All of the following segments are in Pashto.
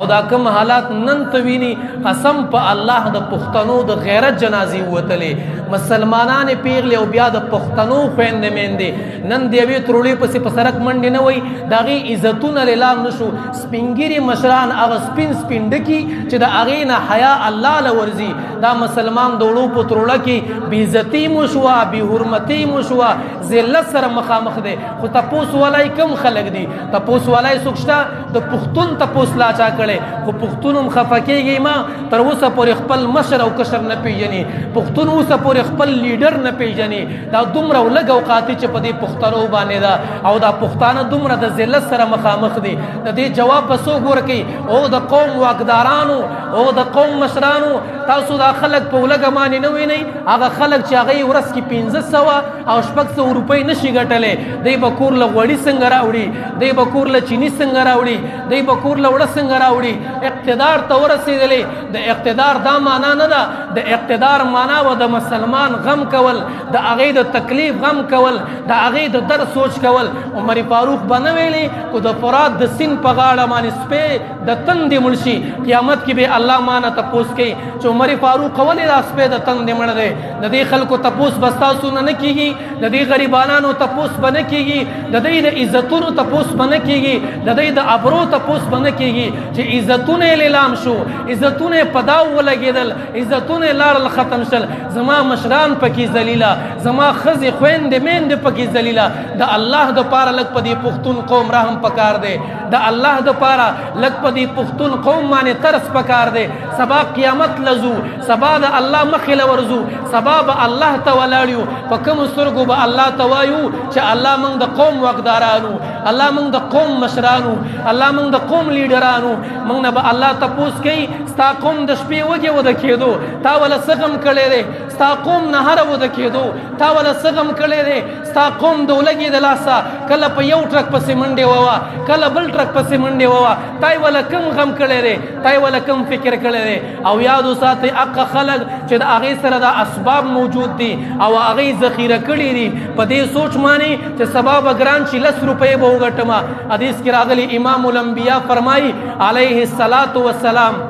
او دا کوم حالات نن تویني قسم په الله د پښتنو د غیرت جنازي وتلې مسلمانان پیغلې او بیا د پښتنو خويندې میندې نن دیوی ترولې پسې په سرک منډې نه وای داغي عزتونه لیلام نشو سپینګيري مشران هغه سپین ډکی چې د اغې نه حیا الله لورزي دا مسلمان دوړو په تروله کې بی عزتی مو شو بی حرمتي مو شو ذلت سره مخامخ دي خو تاسو ولای کم خلک دي تاسو ولای سوکشتا د پښتون تاسو لا چا خو پښتون خفکیږي ما تر اوسه پورې خپل مشر او کشر نه پیژني پښتون اوسه پورې خپل لیډر نه پیژني دا دومره ولګ اوقات چې په دې پښتنو باندې دا او دا پښتانه دومره د ذلت سره مخامخ دي د دې جواب بسو ګور کوي او د قوم واقدارانو او د قوم مشرانو تاسو دا خلک په ولګ باندې نه ویني هغه خلک چې هغه ورس کې 1500 او 600 روپۍ نشي ګټلې دی بکور له وړي څنګه راوړي دی بکور له چینی څنګه راوړي دی بکور له وړه څنګه راوړي اقتدار ته ورسېدلې د اقتدار دا معنا نه ده د اقتدار معنا و د مسلمان غم کول د هغې د تکلیف غم کول د هغې د در سوچ کول عمر فاروق به نه ویلې کو د فرات د سیند په غاړه باندې سپی د تندې مړ شي قیامت کې به الله مانه تپوس کوي چې عمر فاروق ولې دا سپی د تندې مړ دی د دې خلکو تپوس بس تاسو نه کېږي د دې غریبانانو تپوس به نه کېږي د دې د عزتونو تپوس به نه کېږي د دې د ابرو تپوس به نه کېږي چې عزتونه لیلام شو عزتونه پداو ولګیدل عزتونه لارل ختم شل زما مشران پکې ذلیلا زما خزي خويندې میندې پکې ذلیلا د الله د پاره لک پدی پښتون قوم رحم پکار دی د الله د پاره لک پدی پښتون قوم باندې ترس پکار دی سبا قیامت لزو سبا د الله مخله ورزو سبا به الله تولاړیو پکم سرګو به الله توایو چې الله موږ د قوم واقدارانو الله موږ د قوم مشرانو الله موږ د قوم لیډرانو موږ نه به الله تپوس کوي ستا قوم د شپې وږي وده کېدو تا ولا سغم کړی دی ستا قوم نهره وده کېدو تا ولا سغم کړی دی ستا قوم د ولګې د لاسه کله په یو ټرک پسې منډې ووه کله بل ټرک پسې منډې ووه تای ولا کم غم کړی دی تای ولا کم فکر کړی دی او یادو ساتئ هغه خلک چې د هغې سره دا اسباب موجود دي او هغې ذخیره کړي دي په دې سوچ مانې چې سبا به ګران شي 10 روپۍ به وګټمه حدیث کې راغلی امام الانبیا فرمایي علیه الصلاة والسلام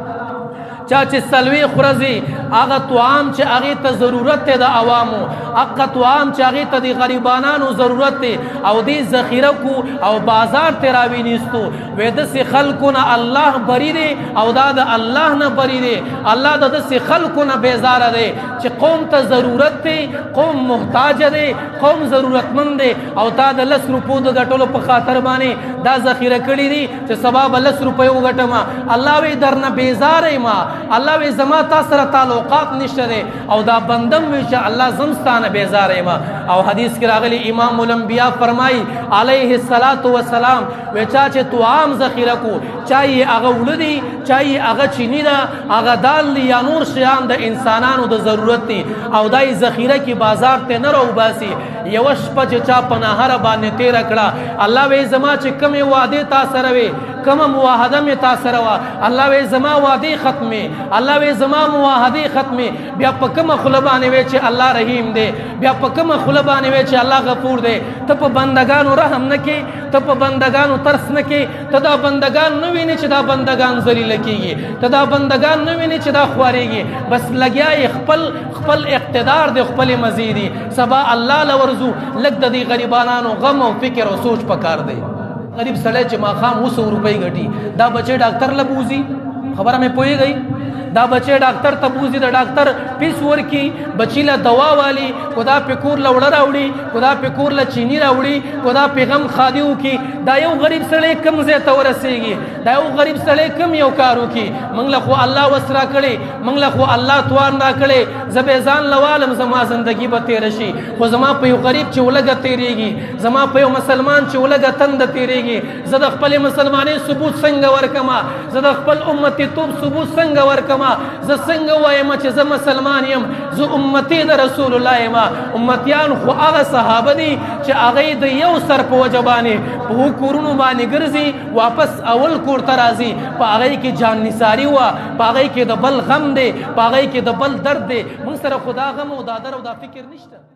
چا چې سلوي خورزي هغه طعام چې هغه ته ضرورت دی د عوامو هغه طعام چې هغه ته د غریبانو ضرورت دی او دې ذخیره کو او بازار ته راوینېستو وې د خلکونه الله بری دی او دا د الله نه بری دی الله د خلکونه بیزار دی چې قوم ته ضرورت دی قوم محتاج دی قوم ضرورتمند دی او تا د 10 روپو د ګټلو په خاطر باندې دا ذخیره کړی دي چې سبا به 10 روپۍ وګټم الله وی درنه بیزار ما الله وی زما تاسو سره تعلقات نشته دي او دا بندم وی چې الله زمستانه بیزار ما او حدیث کې راغلی امام الانبیا فرمای علیه الصلاة والسلام وی چا چې طعام ذخیره کو چای هغه ولدي چای هغه چینی دا هغه دال یا نور شیان د انسانانو د ضرورت دي او دای ذخیره کې بازار ته نه راو باسي یو شپه چې چا پناهره باندې تیر کړه الله وی زما چې کومه وعده تاسو سره وي کومه معاهده می تاسو سره وا الله وی زما وعده ختمه الله وی زما معاهده ختمه بیا په کومه خلبانه وی چې الله رحیم دی بیا په کومه خلبانه وی چې الله غفور دی ته په بندگانو رحم نه کې ته په بندگانو ترس نه کې ته دا بندگان نه ویني چې دا بندگان ذلیل کیږي ته دا بندگان نه ویني چې دا خواريږي بس لګیا خپل اقتدار دی خپل مزيدي سبا الله لورزو لګ د دې غریبانو غم او فکر او سوچ پکار دی غریب سړی چې ماخام 200 روپۍ ګټي دا بچی ډاکټر لبوزي خبره مې پوهیږئ دا بچی ډاکټر ته بوزي د ډاکټر فیس ورکی بچی له دوا والی خدا په کور له وړه راوړي خدا په کور له چینی راوړي خدا پیغام خادیو کی دا یو غریب سړی کم زه ته ورسیږي دا یو غریب سړی کم یو کارو کی منګ له خو الله وسرا کړي منګ له خو الله توان را کړي زبېزان لوالم زما زندگی به تیر شي خو زما په یو غریب چې ولګه تیریږي زما په یو مسلمان چې ولګه تند تیریږي زه د خپل مسلمانۍ ثبوت څنګه ورکما زه د خپل امتی توب ثبوت څنګه ورکما زه څنګه وایم چې زه مسلمان یم زه امتی د رسول الله یم امتیان خو هغه صحابه دي چې هغه د یو سر په وجبانه په کورونو باندې ګرځي واپس اول کور ته راځي په هغه کې جان نثاری و په هغه کې د بل غم دی په هغه کې د بل درد دی موږ سره خدا غم او دا در او دا فکر نشته